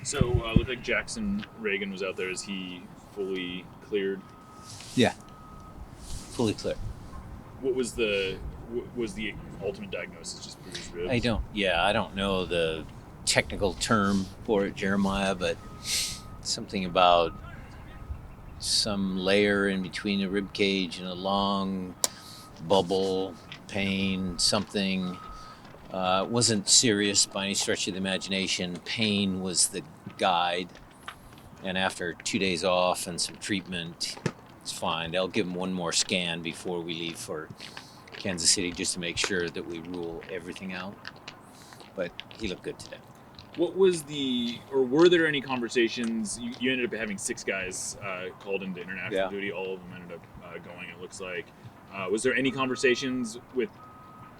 So looked like Jackson Reagan was out there. Is he fully cleared? Yeah, fully clear. What was the ultimate diagnosis? Just bruised ribs? I don't know the technical term for it, Jeremiah, but something about some layer in between the rib cage and a long bubble, pain, something. It wasn't serious by any stretch of the imagination. Pain was the guide. And after 2 days off and some treatment, it's fine. They'll give him one more scan before we leave for Kansas City just to make sure that we rule everything out. But he looked good today. What was were there any conversations? You ended up having 6 guys called into international duty. All of them ended up going, it looks like. Was there any conversations with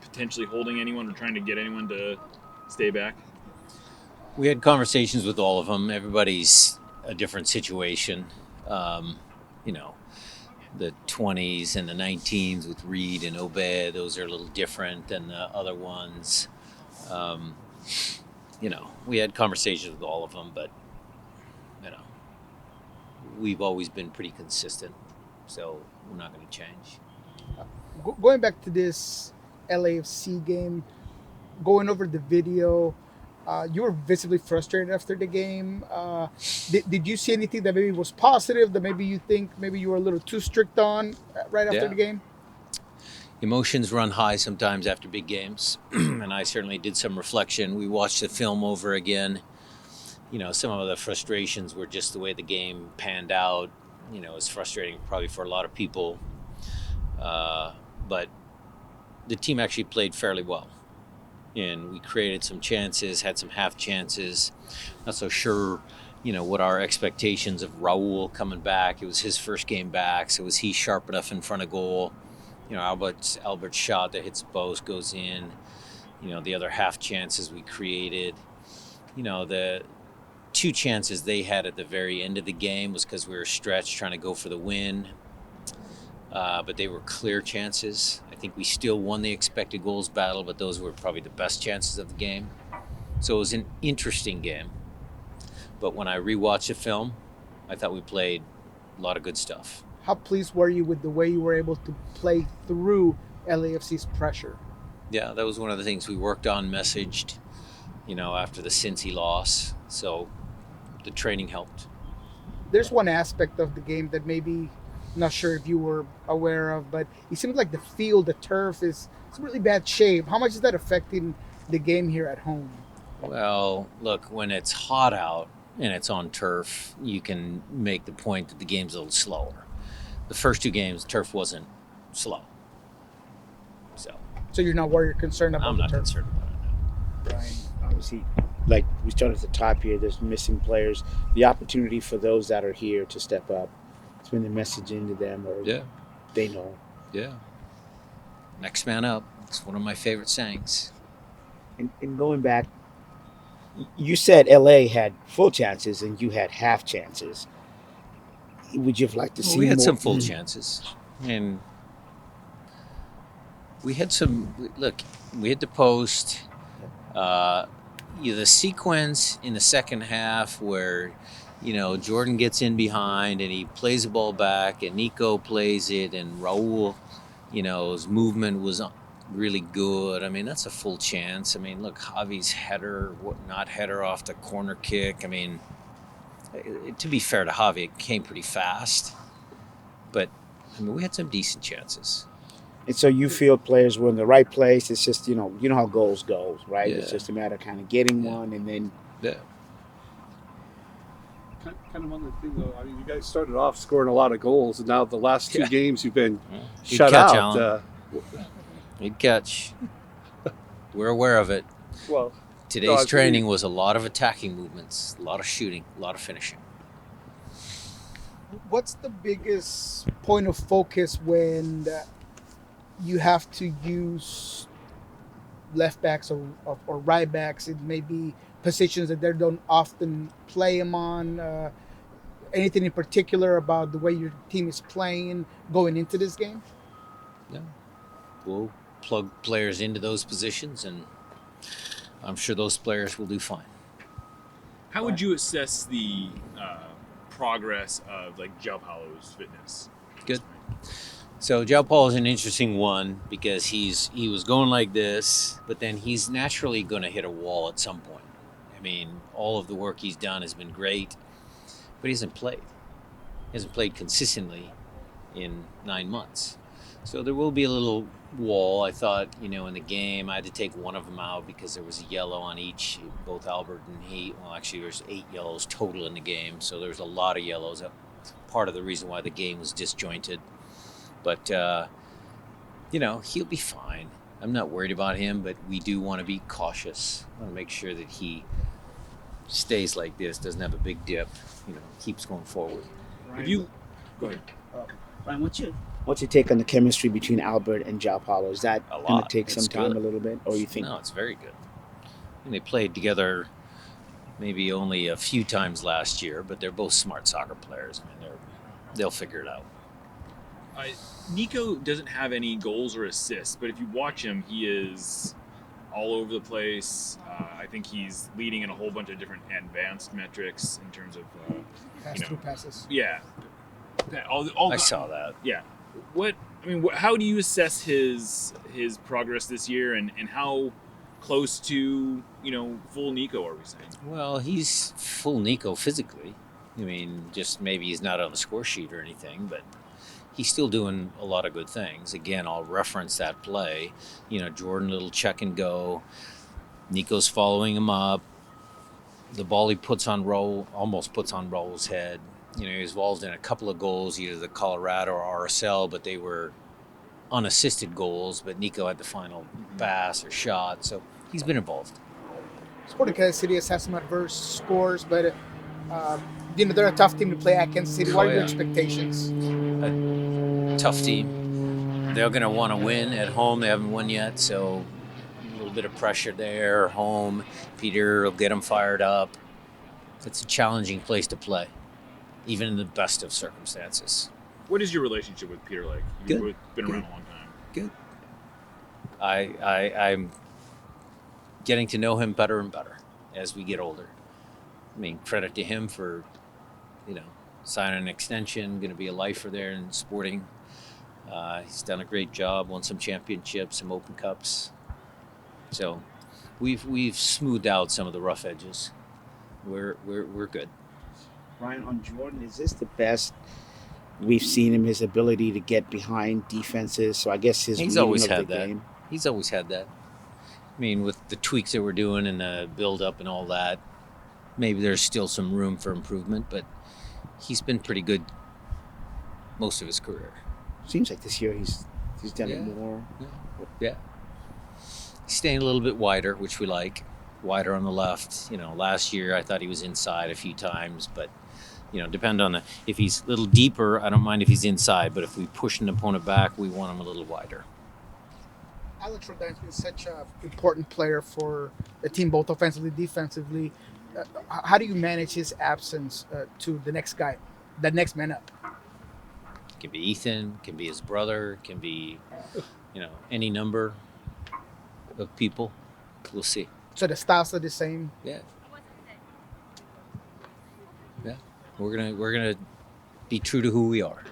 potentially holding anyone or trying to get anyone to stay back? We had conversations with all of them. Everybody's a different situation. The 20s and the 19s with Reed and Obed, those are a little different than the other ones. We had conversations with all of them, but, we've always been pretty consistent, so we're not going to change. Going back to this LAFC game, going over the video, you were visibly frustrated after the game. Did you see anything that maybe was positive, that maybe you think maybe you were a little too strict on right after the game? Emotions run high sometimes after big games, and I certainly did some reflection. We watched the film over again. Some of the frustrations were just the way the game panned out. It's frustrating probably for a lot of people. But the team actually played fairly well. And we created some chances, had some half chances. Not so sure, what our expectations of Raul coming back. It was his first game back, so was he sharp enough in front of goal? Albert's shot that hits the post goes in. The other half chances we created. The 2 chances they had at the very end of the game was because we were stretched trying to go for the win. But they were clear chances. I think we still won the expected goals battle, but those were probably the best chances of the game. So it was an interesting game. But when I rewatched the film, I thought we played a lot of good stuff. How pleased were you with the way you were able to play through LAFC's pressure? Yeah, that was one of the things we worked on, messaged, after the Cincy loss. So the training helped. There's one aspect of the game that maybe, not sure if you were aware of, but it seems like the field, the turf is in really bad shape. How much is that affecting the game here at home? Well, look, when it's hot out and it's on turf, you can make the point that the game's a little slower. The first 2 games, turf wasn't slow. So you're not worried or concerned about I'm the not turf? concerned about it, no. Brian, obviously, like we started at the top here, there's missing players. The opportunity for those that are here to step up, it's been the messaging to them, or they know. Yeah. Next man up. It's one of my favorite sayings. And going back, you said LA had full chances and you had half chances. Would you have liked to see We had more? some full chances. And we had some, look, we hit the post. The sequence in the second half where, Jordan gets in behind and he plays the ball back and Nico plays it and Raul, his movement was really good. I mean, that's a full chance. I mean, look, Javi's header off the corner kick. I mean, to be fair to Javi, it came pretty fast. But, we had some decent chances. And so you feel players were in the right place. It's just, how goals goes, right? Yeah. It's just a matter of kind of getting one and then. Yeah. Kind of on the thing, though. I mean, you guys started off scoring a lot of goals, and now the last 2 games you've been shut catch, out. Good catch. We're aware of it. Well, Today's training was a lot of attacking movements, a lot of shooting, a lot of finishing. What's the biggest point of focus when you have to use left backs or right backs? It may be positions that they don't often play them on. Anything in particular about the way your team is playing going into this game? Yeah. We'll plug players into those positions, and I'm sure those players will do fine. How would you assess the progress of like Joe Paulo's fitness? Good. So Joe Paul is an interesting one because he was going like this, but then he's naturally going to hit a wall at some point. I mean, all of the work he's done has been great, but he hasn't played. He hasn't played consistently in 9 months. So there will be a little wall. I thought, in the game, I had to take one of them out because there was a yellow on each, both Albert and he. Well, actually, there's 8 yellows total in the game, so there's a lot of yellows. Part of the reason why the game was disjointed. But, he'll be fine. I'm not worried about him, but we do want to be cautious. I want to make sure that he stays like this, doesn't have a big dip, keeps going forward. Ryan, go ahead. Ryan, what's your take on the chemistry between Albert and João Paulo? Is that going to take some time, a little bit, or you think? No, it's very good. And they played together maybe only a few times last year, but they're both smart soccer players. I mean, they'll figure it out. Nico doesn't have any goals or assists, but if you watch him, he is all over the place. I think he's leading in a whole bunch of different advanced metrics in terms of Pass-through passes. Yeah. I saw that. Yeah. How do you assess his progress this year, and how close to full Nico are we saying? Well, he's full Nico physically. I mean, just maybe he's not on the score sheet or anything, but he's still doing a lot of good things. Again, I'll reference that play. Jordan, little check and go. Nico's following him up. The ball he almost puts on Raul's head. He was involved in a couple of goals, either the Colorado or RSL, but they were unassisted goals. But Nico had the final pass or shot, so he's been involved. Sporting Kansas City has had some adverse scores, but they're a tough team to play at Kansas City. What are your expectations? A tough team. They're going to want to win at home. They haven't won yet, so a little bit of pressure there. Home, Peter will get them fired up. It's a challenging place to play, even in the best of circumstances. What is your relationship with Peter like? You've Good. been around a long time. Good. I'm getting to know him better and better as we get older. I mean, credit to him for, signing an extension, going to be a lifer there in Sporting. He's done a great job, won some championships, some Open Cups. So we've smoothed out some of the rough edges. We're good. Ryan, on Jordan, is this the best we've seen him? His ability to get behind defenses. So I guess He's always had that. He's always had that. I mean, with the tweaks that we're doing and the build-up and all that, maybe there's still some room for improvement, but he's been pretty good most of his career. Seems like this year he's done it more. Yeah. He's staying a little bit wider, which we like. Wider on the left. Last year I thought he was inside a few times, but depend on if he's a little deeper, I don't mind if he's inside, but if we push an opponent back, we want him a little wider. Alex Rodin's been such an important player for the team, both offensively, defensively. How do you manage his absence to the next guy, the next man up? It can be Ethan, can be his brother, can be, any number of people. We'll see. So the styles are the same? Yeah. Yeah. We're gonna be true to who we are.